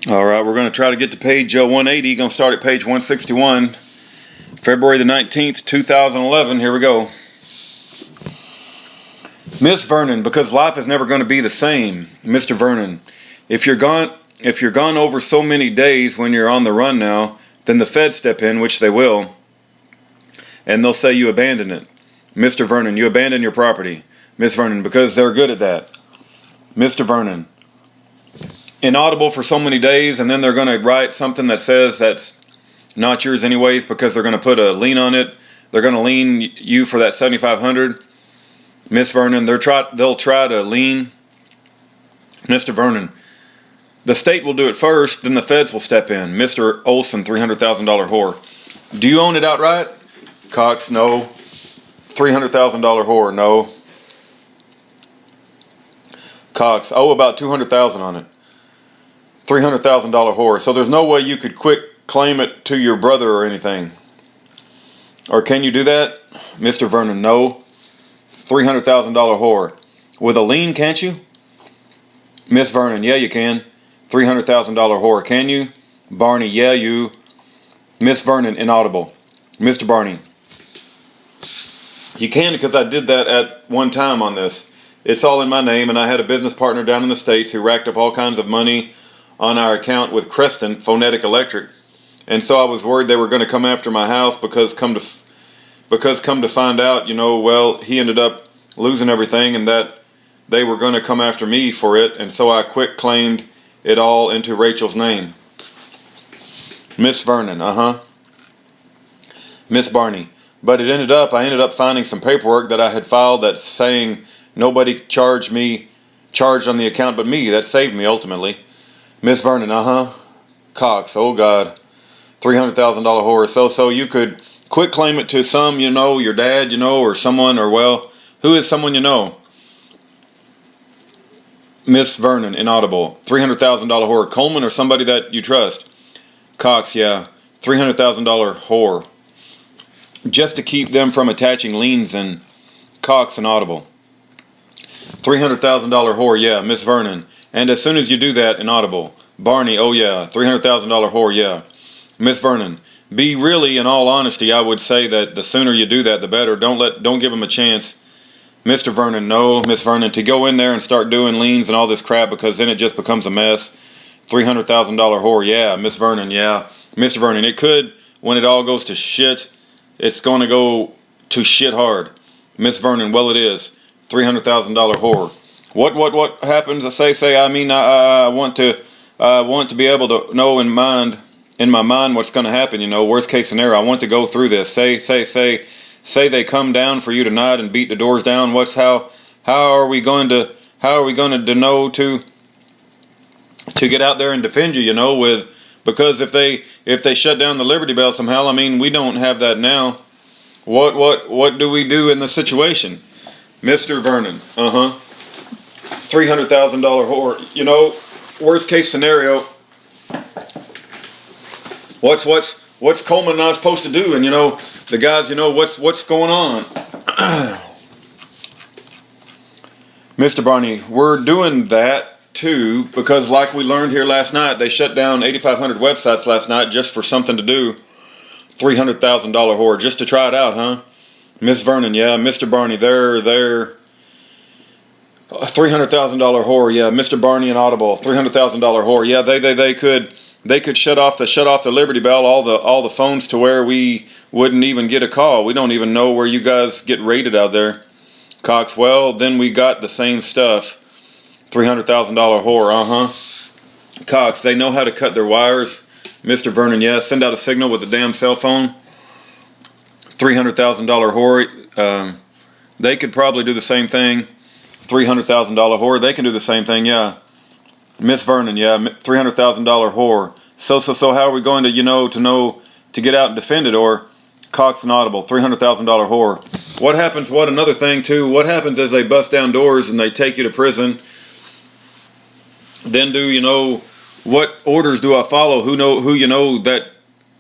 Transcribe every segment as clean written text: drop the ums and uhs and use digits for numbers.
All right, we're going to try to get to page 180. Going to start at page 161, February the 19th, 2011. Here we go. Miss Vernon, because life is never going to be the same. Mr. Vernon, if you're gone over so many days when you're on the run now, then the feds step in, which they will, and they'll say you abandon it. Mr. Vernon, you abandon your property. Miss Vernon, because they're good at that. Mr. Vernon, inaudible for so many days, and then they're going to write something that says that's not yours anyways because they're going to put a lien on it. They're going to lien you for that $7,500. Miss Vernon, they'll try to lien. Mr. Vernon, the state will do it first, then the feds will step in. Mr. Olson, $300,000 whore. Do you own it outright? Cox, no. $300,000 whore, no. Cox, about $200,000 on it. $300,000 whore. So there's no way you could quick claim it to your brother or anything. Or can you do that? Mr. Vernon, no. $300,000 whore. With a lien, can't you? Miss Vernon, yeah you can. $300,000 whore. Can you? Barney, yeah you. Miss Vernon, inaudible. Mr. Barney, you can because I did that at one time on this. It's all in my name, and I had a business partner down in the States who racked up all kinds of money on our account with Creston, Phonetic Electric. And so I was worried they were going to come after my house because come to find out, well, he ended up losing everything and that they were going to come after me for it. And so I quick claimed it all into Rachel's name. Miss Vernon, Miss Barney. But I ended up finding some paperwork that I had filed that's saying nobody charged on the account but me. That saved me ultimately. Miss Vernon, Cox, oh God. $300,000 whore. So you could quick claim it to some, your dad, or someone, or well, who is someone you know? Miss Vernon, inaudible. $300,000 whore. Coleman or somebody that you trust? Cox, yeah. $300,000 whore. Just to keep them from attaching liens and Cox, inaudible. $300,000 whore, yeah. Miss Vernon. And as soon as you do that, inaudible. Barney, oh yeah. $300,000 whore, yeah. Miss Vernon. Be really, in all honesty, I would say that the sooner you do that, the better. Don't give them a chance. Mr. Vernon, no. Miss Vernon, to go in there and start doing liens and all this crap because then it just becomes a mess. $300,000 whore, yeah. Miss Vernon, yeah. Mr. Vernon, it could, when it all goes to shit, it's going to go to shit hard. Miss Vernon, well it is. $300,000 whore. What happens? I want to be able to know in my mind what's going to happen. Worst case scenario. I want to go through this. Say they come down for you tonight and beat the doors down. How are we going to know to get out there and defend you? Because if they shut down the Liberty Bell somehow, we don't have that now. What do we do in the situation? Mr. Vernon, $300,000 whore. Worst case scenario. What's Coleman and I supposed to do? And the guys, what's going on? Mr. Barney, we're doing that too because, like we learned here last night, they shut down 8,500 websites last night just for something to do. $300,000 whore, just to try it out, huh? Miss Vernon, yeah. Mr. Barney, they're $300,000 whore, yeah. Mr. Barney and Audible, $300,000 whore, yeah. They could shut off the Liberty Bell, all the phones to where we wouldn't even get a call. We don't even know where you guys get rated out there. Cox, well, then we got the same stuff. $300,000 whore, Cox, they know how to cut their wires. Mr. Vernon, yeah, send out a signal with a damn cell phone. $300,000 whore, they could probably do the same thing. $300,000 whore, they can do the same thing, yeah. Miss Vernon, yeah, $300,000 whore. So how are we going to get out and defend it? Or Cox and Audible, $300,000 whore. What happens? Another thing too? What happens as they bust down doors and they take you to prison? Then what orders do I follow? Who that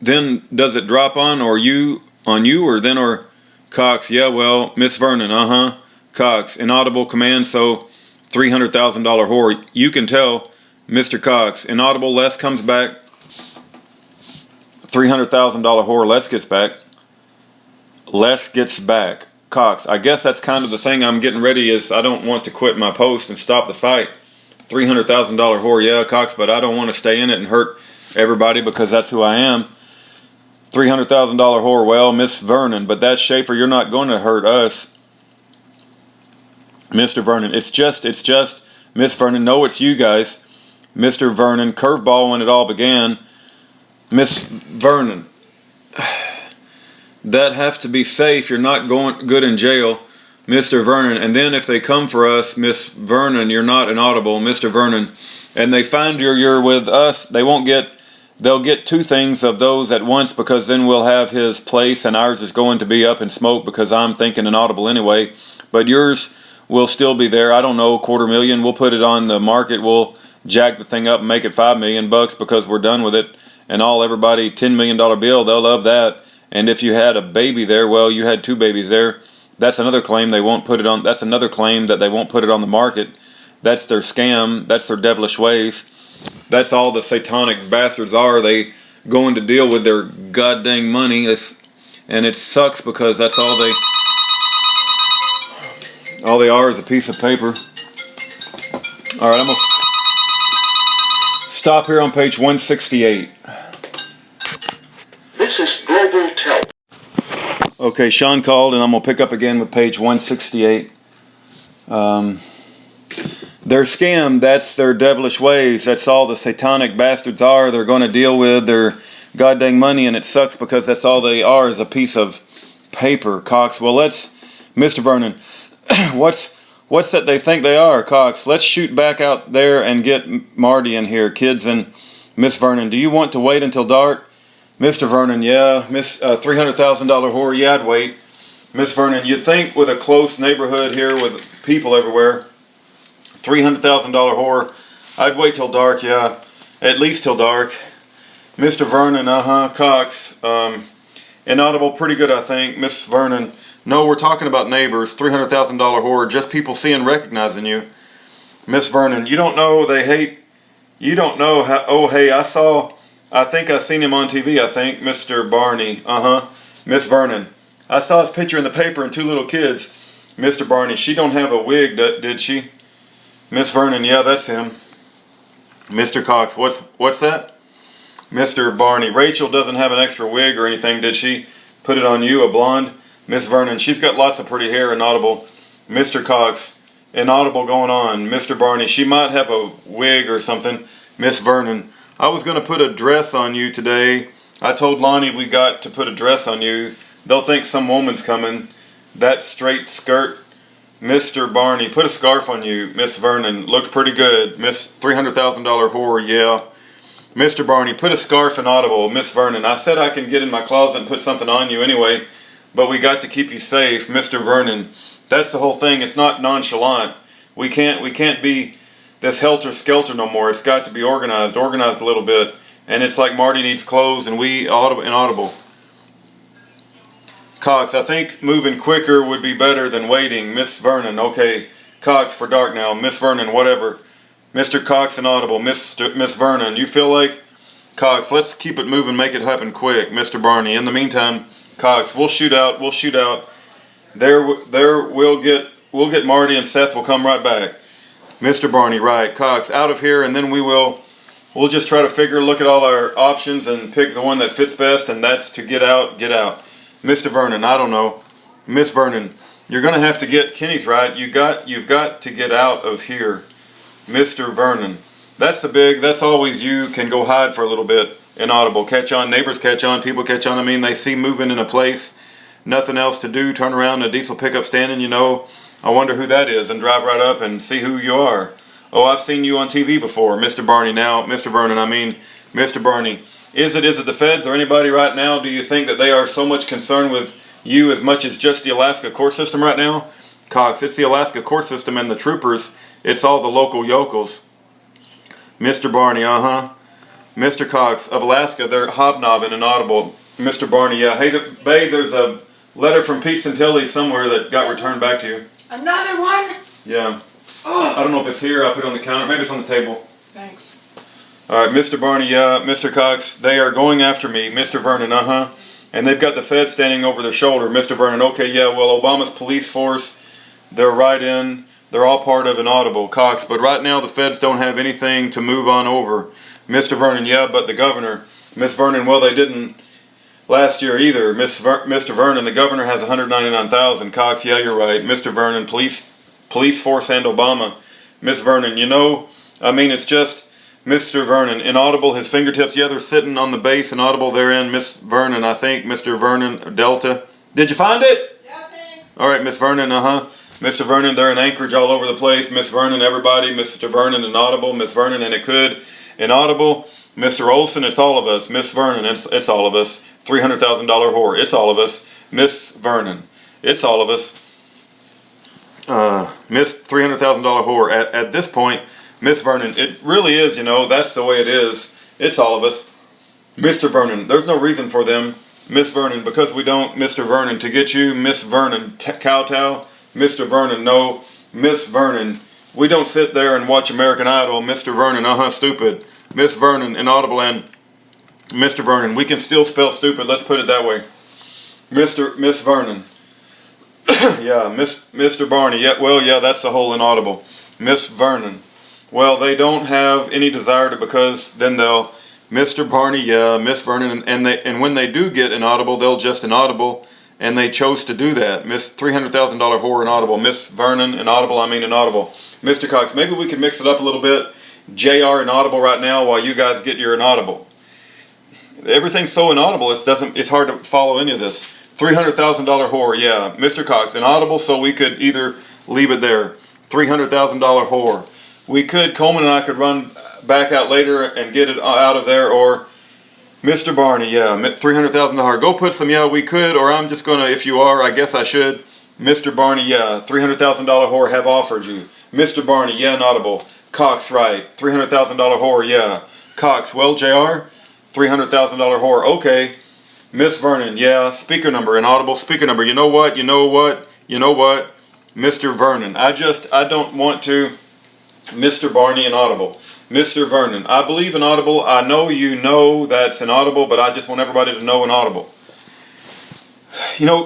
then does it drop on you or Cox, yeah, well, Miss Vernon, Cox, inaudible command, so $300,000 whore. You can tell Mr. Cox. Inaudible, Les comes back. $300,000 whore, Les gets back. Les gets back. Cox, I guess that's kind of the thing I'm getting ready is I don't want to quit my post and stop the fight. $300,000 whore, yeah, Cox, but I don't want to stay in it and hurt everybody because that's who I am. $300,000 whore, well, Miss Vernon, but that's Schaeffer, you're not going to hurt us. Mr. Vernon, it's just, Miss Vernon, no, it's you guys. Mr. Vernon, curveball when it all began. Miss Vernon, that have to be safe, you're not going good in jail. Mr. Vernon, and then if they come for us, Miss Vernon, you're not inaudible, Mr. Vernon, and they find you're with us, they'll get two things of those at once because then we'll have his place and ours is going to be up in smoke because I'm thinking inaudible anyway, but yours will still be there. I don't know, $250,000, we'll put it on the market, we'll jack the thing up and make it $5 million because we're done with it, and everybody $10 million bill, they'll love that, and if you had a baby there, well, you had two babies there. That's another claim they won't put it on. That's another claim that they won't put it on the market. That's their scam. That's their devilish ways. That's all the satanic bastards are. They going to deal with their goddamn money. And it sucks because that's all they are is a piece of paper. All right, I'm gonna stop here on page 168. Okay, Sean called, and I'm going to pick up again with page 168. Their scam, that's their devilish ways. That's all the satanic bastards are. They're going to deal with their goddamn money, and it sucks because that's all they are is a piece of paper, Cox. Well, Mr. Vernon, what's that they think they are, Cox? Let's shoot back out there and get Marty in here, kids. And Miss Vernon, do you want to wait until dark? Mr. Vernon, yeah. Miss $300,000 whore, yeah, I'd wait. Miss Vernon, you'd think with a close neighborhood here with people everywhere, $300,000 whore, I'd wait till dark, yeah. At least till dark. Mr. Vernon, Cox, inaudible, pretty good, I think. Miss Vernon, no, we're talking about neighbors, $300,000 whore, just people seeing, recognizing you. Miss Vernon, you don't know, they hate, you don't know how, oh, hey, I think I seen him on TV, I think. Mr. Barney, Miss Vernon. I saw his picture in the paper and two little kids. Mr. Barney, she don't have a wig, did she? Miss Vernon, yeah, that's him. Mr. Cox, what's that? Mr. Barney, Rachel doesn't have an extra wig or anything, did she? Put it on you, a blonde? Miss Vernon, she's got lots of pretty hair, inaudible. Mr. Cox, inaudible going on. Mr. Barney, she might have a wig or something. Miss Vernon, I was going to put a dress on you today. I told Lonnie we got to put a dress on you. They'll think some woman's coming. That straight skirt. Mr. Barney, put a scarf on you. Miss Vernon, looked pretty good. Miss $300,000 whore, yeah. Mr. Barney, put a scarf inaudible. Miss Vernon, I said I can get in my closet and put something on you anyway, but we got to keep you safe. Mr. Vernon, that's the whole thing. It's not nonchalant. We can't be this helter-skelter no more. It's got to be organized a little bit. And it's like Marty needs clothes and we inaudible. Cox, I think moving quicker would be better than waiting. Miss Vernon, okay. Cox for dark now. Miss Vernon, whatever. Mr. Cox inaudible. Miss Vernon, you feel like? Cox, let's keep it moving, make it happen quick. Mr. Barney, in the meantime, Cox, we'll shoot out. There we'll get Marty and Seth will come right back. Mr. Barney, right. Cox, out of here, and then we'll just try to look at all our options and pick the one that fits best, and that's to get out. Mr. Vernon, I don't know. Miss Vernon, you're going to have to get Kenny's right. You've got to get out of here. Mr. Vernon, that's always you can go hide for a little bit. Inaudible, catch on, neighbors catch on, people catch on. I mean, they see moving in a place, nothing else to do, turn around in a diesel pickup standing, I wonder who that is, and drive right up and see who you are. Oh, I've seen you on TV before, Mr. Barney. Now, Mr. Vernon, Mr. Barney, is it the feds or anybody right now? Do you think that they are so much concerned with you as much as just the Alaska court system right now? Cox, it's the Alaska court system and the troopers. It's all the local yokels. Mr. Barney, Mr. Cox, of Alaska, they're hobnobbing inaudible. Mr. Barney, yeah. Hey, babe, there's a letter from Pete Santilli somewhere that got returned back to you. Another one? Yeah. I don't know if it's here. I put it on the counter. Maybe it's on the table. Thanks. All right, Mr. Barney, yeah, Mr. Cox, they are going after me. Mr. Vernon, and they've got the Fed standing over their shoulder. Mr. Vernon, okay, yeah, well, Obama's police force, they're right in. They're all part of Inaudible, Cox, but right now the Feds don't have anything to move on over. Mr. Vernon, yeah, but the governor, Miss Vernon, well, they didn't last year either. Mr. Vernon, the governor has 199,000. Cox, yeah, you're right. Mr. Vernon, police force and Obama. Miss Vernon, it's just Mr. Vernon. Inaudible, his fingertips, yeah, they're sitting on the base. Inaudible, they're in. Miss Vernon, I think. Mr. Vernon, Delta. Did you find it? Yeah, thanks. All right, Miss Vernon, Mr. Vernon, they're in Anchorage all over the place. Miss Vernon, everybody. Mr. Vernon, Inaudible. Miss Vernon, and it could. Inaudible. Mr. Olson, it's all of us. Miss Vernon, it's all of us. $300,000 whore, it's all of us. Miss Vernon, it's all of us. Miss $300,000 whore. At this point, Miss Vernon, it really is, that's the way it is. It's all of us. Mr. Vernon, there's no reason for them. Miss Vernon, because we don't. Mr. Vernon, to get you. Miss Vernon, kowtow. Mr. Vernon, no. Miss Vernon, we don't sit there and watch American Idol. Mr. Vernon, stupid. Miss Vernon, Inaudible, and Mr. Vernon, we can still spell stupid, let's put it that way. Miss Vernon. Yeah, Mr. Barney, yeah, that's the whole Inaudible. Miss Vernon. Well, they don't have any desire to, because then they'll, Mr. Barney, yeah, Miss Vernon, and when they do get Inaudible, they'll just Inaudible, and they chose to do that. Miss $300,000 whore Inaudible. Miss Vernon, Inaudible. Mr. Cox, maybe we can mix it up a little bit. JR Inaudible right now while you guys get your Inaudible. Everything's so Inaudible, it's hard to follow any of this. $300,000 whore, yeah. Mr. Cox, Inaudible, so we could either leave it there. $300,000 whore. We could, Coleman and I could run back out later and get it out of there, or Mr. Barney, yeah, $300,000. Go put some, yeah, we could, or I'm just gonna, if you are, I guess I should. Mr. Barney, yeah, $300,000 whore have offered you. Mr. Barney, yeah, Inaudible. Cox, right, $300,000 whore, yeah. Cox, well, JR, $300,000 whore, okay. Miss Vernon, yeah, speaker number, Inaudible speaker number. You know what, Mr. Vernon, I don't want to. Mr. Barney, Inaudible. Mr. Vernon, I believe Inaudible. I know you know that's Inaudible, but I just want everybody to know Inaudible.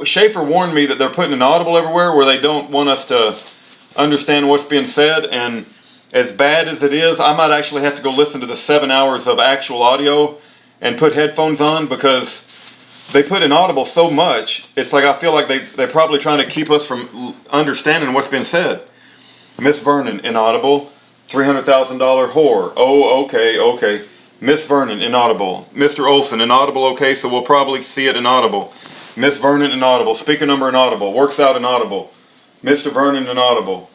Schaeffer warned me that they're putting Inaudible everywhere where they don't want us to understand what's being said, and as bad as it is, I might actually have to go listen to the 7 hours of actual audio and put headphones on, because they put Inaudible so much, it's like I feel like they're probably trying to keep us from understanding what's being said. Miss Vernon, Inaudible. $300,000 whore. Oh, okay. Miss Vernon, Inaudible. Mr. Olson, Inaudible, okay, so we'll probably see it Inaudible. Miss Vernon, Inaudible. Speaker number, Inaudible. Works out Inaudible. Mr. Vernon, Inaudible.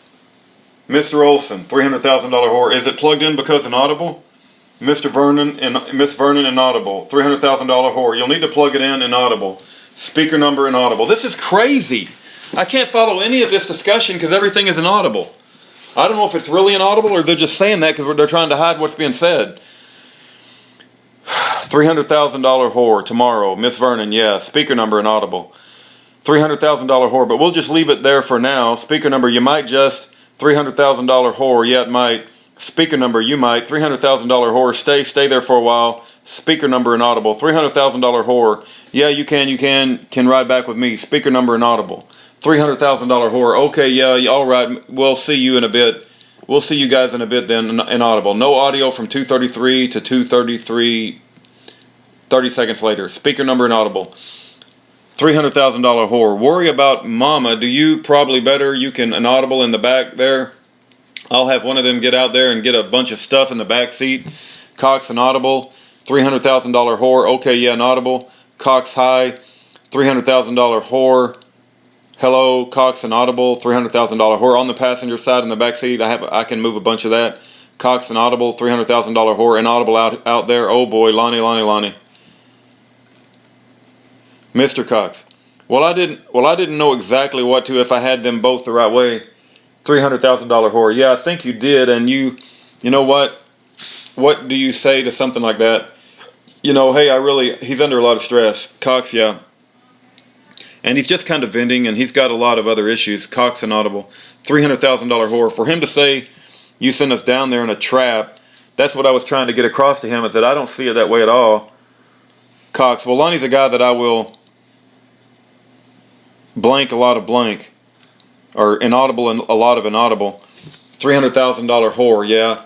Mr. Olson, $300,000 whore. Is it plugged in because Inaudible? Mr. Vernon and Miss Vernon, Inaudible. $300,000 whore. You'll need to plug it in Inaudible. Speaker number, Inaudible. This is crazy. I can't follow any of this discussion because everything is Inaudible. I don't know if it's really Inaudible or they're just saying that because they're trying to hide what's being said. $300,000 whore tomorrow. Miss Vernon, yeah. Speaker number, Inaudible. $300,000 whore, but we'll just leave it there for now. Speaker number, you might just. $300,000 whore, yeah, it might. Speaker number, you might. $300,000 whore, stay there for a while. Speaker number, Inaudible. $300,000 whore, yeah, you can ride back with me. Speaker number, Inaudible. $300,000 whore, okay, yeah, all right, we'll see you in a bit. We'll see you guys in a bit then, Inaudible. No audio from 2:33 to 2:33, 30 seconds later. Speaker number, Inaudible. $300,000 whore. Worry about mama. Do you? Probably better. You can Inaudible in the back there. I'll have one of them get out there and get a bunch of stuff in the back seat. Cox, Inaudible. $300,000 whore. Okay, yeah, Inaudible. Cox, hi. $300,000 whore. Hello, Cox, Inaudible. $300,000 whore. On the passenger side in the back seat, I can move a bunch of that. Cox, Inaudible. $300,000 whore. Inaudible out there. Oh boy, Lonnie. Mr. Cox. Well, I didn't know exactly what to if I had them both the right way. $300,000 whore. Yeah, I think you did, and you know what? What do you say to something like that? Hey, he's under a lot of stress. Cox, yeah. And he's just kind of venting, and he's got a lot of other issues. Cox, Inaudible. $300,000 whore. For him to say, you sent us down there in a trap That's what I was trying to get across to him, is that I don't see it that way at all. Cox, well, Lonnie's a guy that I will blank a lot of blank, or inaudible and a lot of inaudible. $300,000 whore, yeah.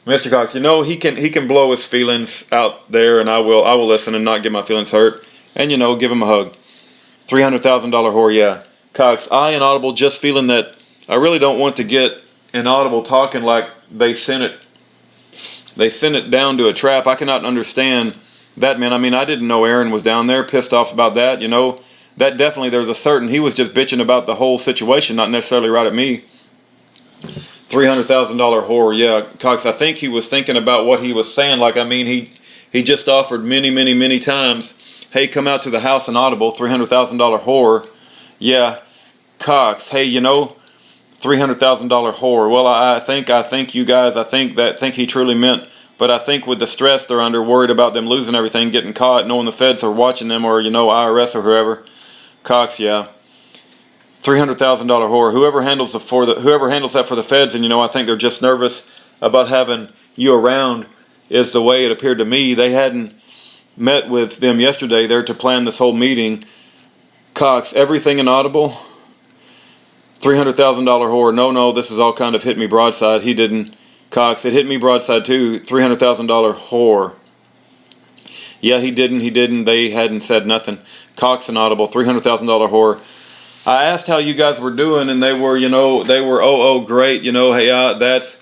Mr. Cox, you know, he can blow his feelings out there, and I will listen and not get my feelings hurt, and you know, give him a hug. $300,000 whore, yeah. Cox, I inaudible just feeling that I really don't want to get inaudible talking like they sent it down to a trap. I cannot understand that, man. I mean, I didn't know Aaron was down there pissed off about that, you know. That definitely, there's a certain, he was just bitching about the whole situation, not necessarily right at me. $300,000 whore, yeah. Cox, I think he was thinking about what he was saying. Like, I mean, he just offered many times, hey, come out to the house inaudible, $300,000 whore. Yeah. Cox, hey, you know, $300,000 whore. Well, I think you guys, I think he truly meant, but I think with the stress they're under, worried about them losing everything, getting caught, knowing the feds are watching them, or, you know, IRS or whoever. Cox, yeah. $300,000 whore. Whoever handles that for the feds, and you know, I think they're just nervous about having you around, is the way it appeared to me. They hadn't met with them yesterday. They're to plan this whole meeting. Cox, everything inaudible. $300,000 whore. No, this is all kind of hit me broadside. He didn't. Cox, it hit me broadside too. $300,000 whore. Yeah, he didn't. They hadn't said nothing. Cox inaudible. $300,000 whore. I asked how you guys were doing, and they were, you know, oh great, you know, hey, that's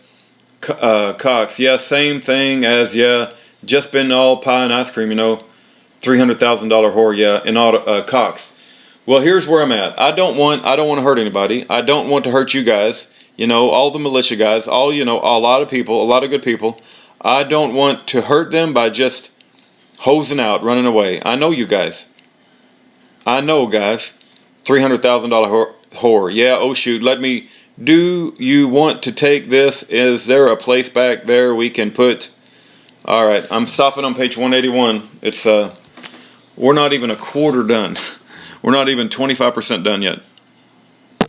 Cox. Yeah, same thing as, yeah, just been all pie and ice cream, you know. $300,000 whore, yeah, Cox. Well, here's where I'm at. I don't want to hurt anybody. I don't want to hurt you guys. You know, all the militia guys, all, you know, a lot of people, a lot of good people. I don't want to hurt them by just hosing out, running away. I know you guys. I know, guys. $300,000 whore. Yeah, oh shoot. Do you want to take this? Is there a place back there we can put? All right, I'm stopping on page 181. It's we're not even a quarter done. We're not even 25% done yet.